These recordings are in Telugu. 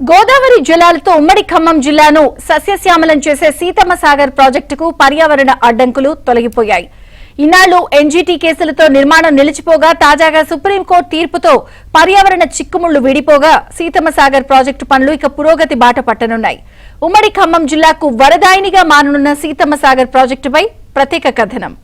గోదావరి జలాలతో ఉమ్మడి ఖమ్మం జిల్లాను సస్యశ్యామలం చేసే సీతమ్మ సాగర్ ప్రాజెక్టుకు పర్యావరణ అడ్డంకులు తొలగిపోయాయి. ఇన్నాళ్లు ఎన్జీటీ కేసులతో నిర్మాణం నిలిచిపోగా తాజాగా సుప్రీంకోర్టు తీర్పుతో పర్యావరణ చిక్కుముళ్లు విడిపోగా సీతమ్మ సాగర్ ప్రాజెక్టు పనులు ఇక పురోగతి బాట పట్టనున్నాయి. ఉమ్మడి ఖమ్మం జిల్లాకు వరదాయినిగా మారనున్న సీతమ్మ సాగర్ ప్రాజెక్టుపై ప్రత్యేక కథనం.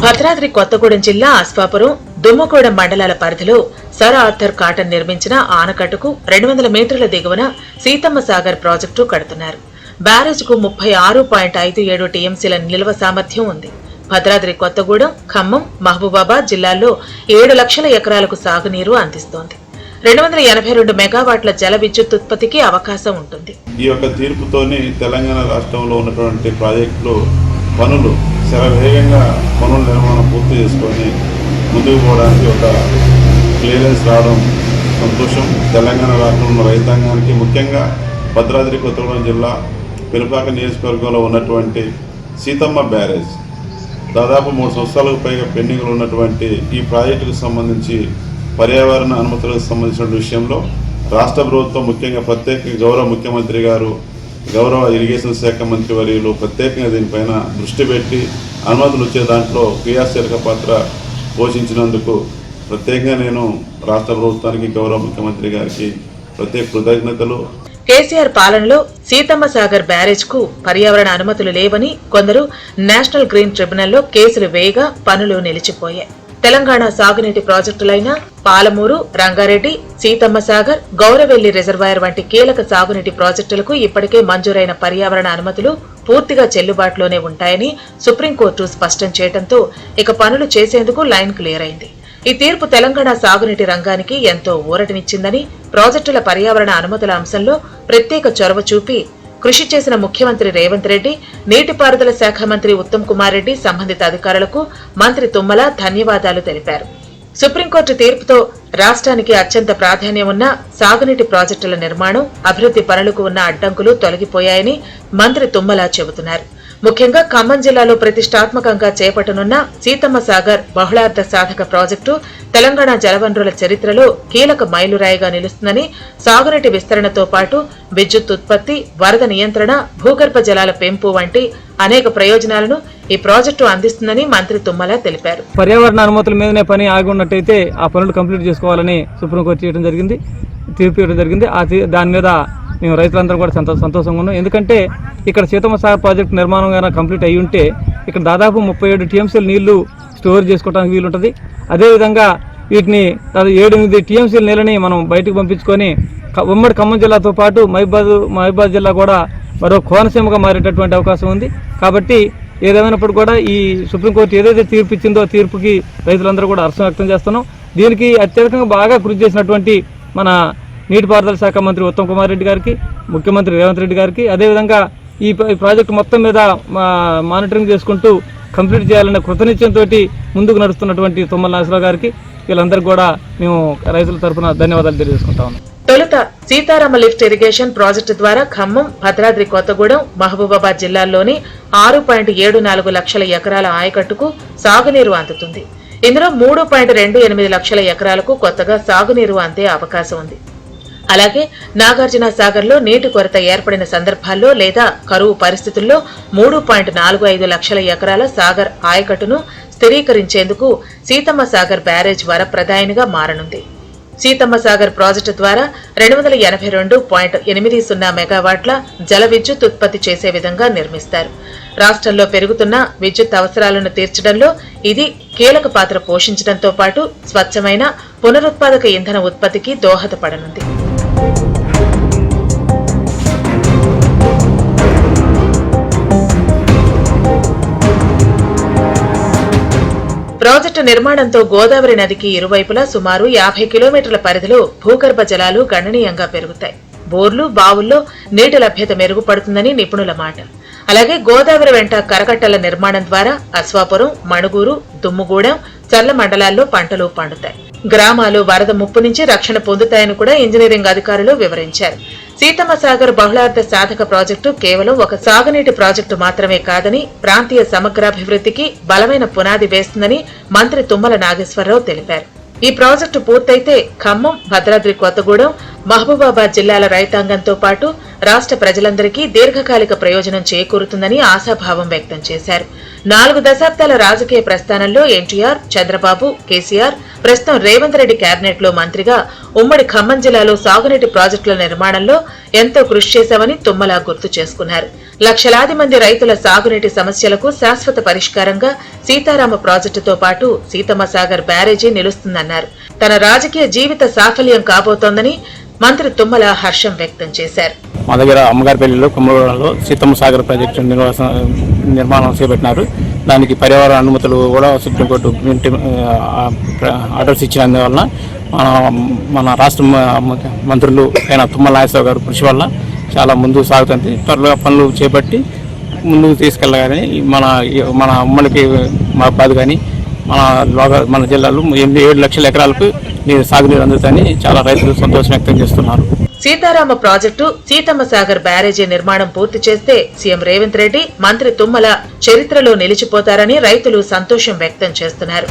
భద్రాద్రి కొత్తగూడెం జిల్లా అశ్వాపురం, దుమ్మగూడెం మండలాల పరిధిలో సర్ ఆర్థర్ కాటన్ నిర్మించిన ఆనకట్టుకు 200 మీటర్ల దిగువన సీతమ్మ సాగర్ ప్రాజెక్టు కడుతున్నారు. బ్యారేజ్కు 36.57 టీఎంసీల నిల్వ సామర్థ్యం ఉంది. భద్రాద్రి కొత్తగూడెం, ఖమ్మం, మహబూబాబాద్ జిల్లాల్లో 7 లక్షల ఎకరాలకు సాగునీరు అందిస్తోంది. 282 మెగావాట్ల జల విద్యుత్ ఉత్పత్తికి అవకాశం ఉంటుంది. ఈ యొక్క తీర్పుతోని తెలంగాణ రాష్ట్రంలో ఉన్నటువంటి ప్రాజెక్టులు పనులు శరవేగంగా పనుల నిర్మాణం పూర్తి చేసుకొని ముందుకు పోవడానికి ఒక క్లియరెన్స్ రావడం సంతోషం. తెలంగాణ రాష్ట్రంలో రైతాంగానికి, ముఖ్యంగా భద్రాద్రి కొత్తగూడెం జిల్లా పెనుపాక నియోజకవర్గంలో ఉన్నటువంటి సీతమ్మ బ్యారేజ్ దాదాపు 3 సంవత్సరాలకు పైగా పెండింగ్లో ఉన్నటువంటి ఈ ప్రాజెక్టుకు సంబంధించి పర్యావరణ అనుమతులకు సంబంధించిన విషయంలో రాష్ట్ర ప్రభుత్వం, ముఖ్యంగా ప్రత్యేకంగా గౌరవ ముఖ్యమంత్రి గారు, గౌరవ ఇరిగేషన్ శాఖ మంత్రి వర్యులు ప్రత్యేకంగా దీనిపైన దృష్టి పెట్టి అనుమతులు వచ్చే దాంట్లో క్రియాశీలక పాత్ర పోషించినందుకు ప్రత్యేకంగా నేను రాష్ట్ర ప్రభుత్వానికి, గౌరవ ముఖ్యమంత్రి గారికి ప్రత్యేక కృతజ్ఞతలు. కేసీఆర్ పాలనలో సీతమ్మ సాగర్ బ్యారేజ్ కు పర్యావరణ అనుమతులు లేవని కొందరు నేషనల్ గ్రీన్ ట్రిబ్యునల్లో కేసులు వేయగా పనులు నిలిచిపోయాయి. తెలంగాణ సాగునీటి ప్రాజెక్టులైన పాలమూరు, రంగారెడ్డి, సీతమ్మ సాగర్, గౌరవెల్లి రిజర్వాయర్ వంటి కీలక సాగునీటి ప్రాజెక్టులకు ఇప్పటికే మంజూరైన పర్యావరణ అనుమతులు పూర్తిగా చెల్లుబాటులోనే ఉంటాయని సుప్రీంకోర్టు స్పష్టం చేయడంతో ఇక పనులు చేసేందుకు లైన్ క్లియర్ అయింది. ఈ తీర్పు తెలంగాణ సాగునీటి రంగానికి ఎంతో ఊరటనిచ్చిందని, ప్రాజెక్టుల పర్యావరణ అనుమతుల అంశంలో ప్రత్యేక చొరవ చూపి కృషి చేసిన ముఖ్యమంత్రి రేవంత్ రెడ్డి, నీటిపారుదల శాఖ మంత్రి ఉత్తమ్ కుమార్ రెడ్డి, సంబంధిత అధికారులకు మంత్రి తుమ్మల ధన్యవాదాలు తెలిపారు. సుప్రీంకోర్టు తీర్పుతో రాష్ట్రానికి అత్యంత ప్రాధాన్యం ఉన్న సాగునీటి ప్రాజెక్టుల నిర్మాణం, అభివృద్ధి పనులకు ఉన్న అడ్డంకులు తొలగిపోయాయని మంత్రి తుమ్మల చెబుతున్నారు. ముఖ్యంగా ఖమ్మం జిల్లాలో ప్రతిష్టాత్మకంగా చేపట్టనున్న సీతమ్మ సాగర్ బహుళార్థ సాధక ప్రాజెక్టు తెలంగాణ జలవనరుల చరిత్రలో కీలక మైలురాయిగా నిలుస్తుందని, సాగునీటి విస్తరణతో పాటు విద్యుత్ ఉత్పత్తి, వరద నియంత్రణ, భూగర్భ జలాల పెంపు వంటి అనేక ప్రయోజనాలను ఈ ప్రాజెక్టు అందిస్తుందని మంత్రి తుమ్మల తెలిపారు. పర్యావరణ అనుమతుల మీదనే పని ఆగి ఉన్నట్టయితే ఆ పనులు కంప్లీట్ చేసుకోవాలని సుప్రీంకోర్టు తీర్పు ఇవ్వడం జరిగింది. దాని మీద మేము రైతులందరూ కూడా సంతోషంగా ఉన్నాం. ఎందుకంటే ఇక్కడ సీతమ్మ సాగర్ ప్రాజెక్టు నిర్మాణం కానీ కంప్లీట్ అయ్యి ఉంటే ఇక్కడ దాదాపు 37 టీఎంసీల నీళ్లు స్టోర్ చేసుకోవడానికి వీలుంటుంది. అదేవిధంగా వీటిని 7-8 టీఎంసీల నీళ్ళని మనం బయటకు పంపించుకొని ఉమ్మడి ఖమ్మం జిల్లాతో పాటు మహబూబాబాద్ జిల్లా కూడా మరో కోనసీమగా మారేటటువంటి అవకాశం ఉంది. కాబట్టి ఏదేమైనప్పుడు కూడా ఈ సుప్రీంకోర్టు ఏదైతే తీర్పు ఇచ్చిందో తీర్పుకి రైతులందరూ కూడా హర్షం వ్యక్తం చేస్తున్నాం. దీనికి అత్యధికంగా బాగా కృషి చేసినటువంటి మన నీటిపారుదల శాఖ మంత్రి ఉత్తమ్ కుమార్ రెడ్డి గారికి, ముఖ్యమంత్రి రేవంత్ రెడ్డి గారికి, అదేవిధంగా ఈ ప్రాజెక్టు మొత్తం మీద మానిటరింగ్ చేసుకుంటూ కంప్లీట్ చేయాలనే కృతనిశ్చయంతో ముందుకు నడుస్తున్నటువంటి తుమ్మల నాగేశ్వరరావు గారికి, వీళ్ళందరికీ కూడా మేము రైతుల తరఫున ధన్యవాదాలు తెలియజేసుకుంటా ఉన్నాం. తొలుత సీతారామ లిఫ్ట్ ఇరిగేషన్ ప్రాజెక్టు ద్వారా ఖమ్మం, భద్రాద్రి కొత్తగూడెం, మహబూబాబాద్ జిల్లాల్లోని 6.74 లక్షల ఎకరాల ఆయకట్టుకు సాగునీరు అందుతుంది. ఇందులో 3.28 లక్షల ఎకరాలకు కొత్తగా సాగునీరు అందే అవకాశం ఉంది. అలాగే నాగార్జున సాగర్ లో నీటి కొరత ఏర్పడిన సందర్భాల్లో లేదా కరువు పరిస్థితుల్లో 3.45 లక్షల ఎకరాల సాగర్ ఆయకట్టును స్థిరీకరించేందుకు సీతమ్మ సాగర్ బ్యారేజ్ వరప్రదాయినిగా మారనుంది. సీతమ్మ సాగర్ ప్రాజెక్టు ద్వారా 282.80 మెగావాట్ల జల విద్యుత్ ఉత్పత్తి చేసే విధంగా నిర్మిస్తారు. రాష్ట్రంలో పెరుగుతున్న విద్యుత్ అవసరాలను తీర్చడంలో ఇది కీలక పాత్ర పోషించడంతో పాటు స్వచ్ఛమైన పునరుత్పాదక ఇంధన ఉత్పత్తికి దోహదపడనుంది. ప్రాజెక్టు నిర్మాణంతో గోదావరి నదికి ఇరువైపులా సుమారు 50 కిలోమీటర్ల పరిధిలో భూగర్భ జలాలు గణనీయంగా పెరుగుతాయి. బోర్లు, బావుల్లో నీటి లభ్యత మెరుగుపడుతుందని నిపుణుల మాట. అలాగే గోదావరి వెంట కరకట్టల నిర్మాణం ద్వారా అశ్వాపురం, మణుగూరు, దుమ్ముగూడెం, చర్ల మండలాల్లో పంటలు పండుతాయి. గ్రామాలు వరద ముప్పు నుంచి రక్షణ పొందుతాయని కూడా ఇంజనీరింగ్ అధికారులు వివరించారు. సీతమ్మ సాగర్ బహుళార్థ సాధక ప్రాజెక్టు కేవలం ఒక సాగునీటి ప్రాజెక్టు మాత్రమే కాదని ప్రాంతీయ సమగ్రాభివృద్ధికి బలమైన పునాది వేస్తుందని మంత్రి తుమ్మల నాగేశ్వరరావు తెలిపారు. ఈ ప్రాజెక్టు పూర్తయితే ఖమ్మం, భద్రాద్రి కొత్తగూడెం, మహబూబాబాద్ జిల్లాల రైతాంగంతో పాటు రాష్ట్ర ప్రజలందరికీ దీర్ఘకాలిక ప్రయోజనం చేకూరుతుందని ఆశాభావం వ్యక్తం చేశారు. 4 దశాబ్దాల రాజకీయ ప్రస్థానంలో ఎన్టీఆర్, చంద్రబాబు, కేసీఆర్, ప్రస్తుతం రేవంత్ రెడ్డి కేబినెట్ లో మంత్రిగా ఉమ్మడి ఖమ్మం జిల్లాలో సాగునీటి ప్రాజెక్టుల నిర్మాణంలో ఎంతో కృషి చేశామని తుమ్మల గుర్తు చేసుకున్నారు. లక్షలాది మంది రైతుల సాగునీటి సమస్యలకు శాశ్వత పరిష్కారంగా సీతారామ ప్రాజెక్టుతో పాటు సీతమ్మ సాగర్ బ్యారేజీ నిలుస్తుందన్నారు. తన రాజకీయ జీవిత సాఫల్యం కాబోతోందని మంత్రి తుమ్మల హర్షం వ్యక్తం చేశారు. మా దగ్గర అమ్మగారిపల్లిలో కుమ్మగూడలో సీతమ్మ సాగర్ ప్రాజెక్టు నిర్మాణం చేపట్టినారు. దానికి పర్యావరణ అనుమతులు కూడా సుప్రీంకోర్టు ఆర్డర్స్ ఇచ్చినందువలన మన రాష్ట్ర మంత్రులు అయిన తుమ్మల నాగేశ్వరరావు గారు కృషి వల్ల చాలా ముందుకు సాగుతుంది. త్వరలో పనులు చేపట్టి ముందుకు తీసుకెళ్ళగానే మన ఉమ్మడికి మా బాధ కానీ మన జిల్లాలో 7 లక్షల ఎకరాలకు సాగునీరు అందుతుందని చాలా రైతులు సంతోషం వ్యక్తం చేస్తున్నారు. సీతారామ ప్రాజెక్టు, సీతమ్మ సాగర్ బ్యారేజీ నిర్మాణం పూర్తి చేస్తే సీఎం రేవంత్ రెడ్డి, మంత్రి తుమ్మల చరిత్రలో నిలిచిపోతారని రైతులు సంతోషం వ్యక్తం చేస్తున్నారు.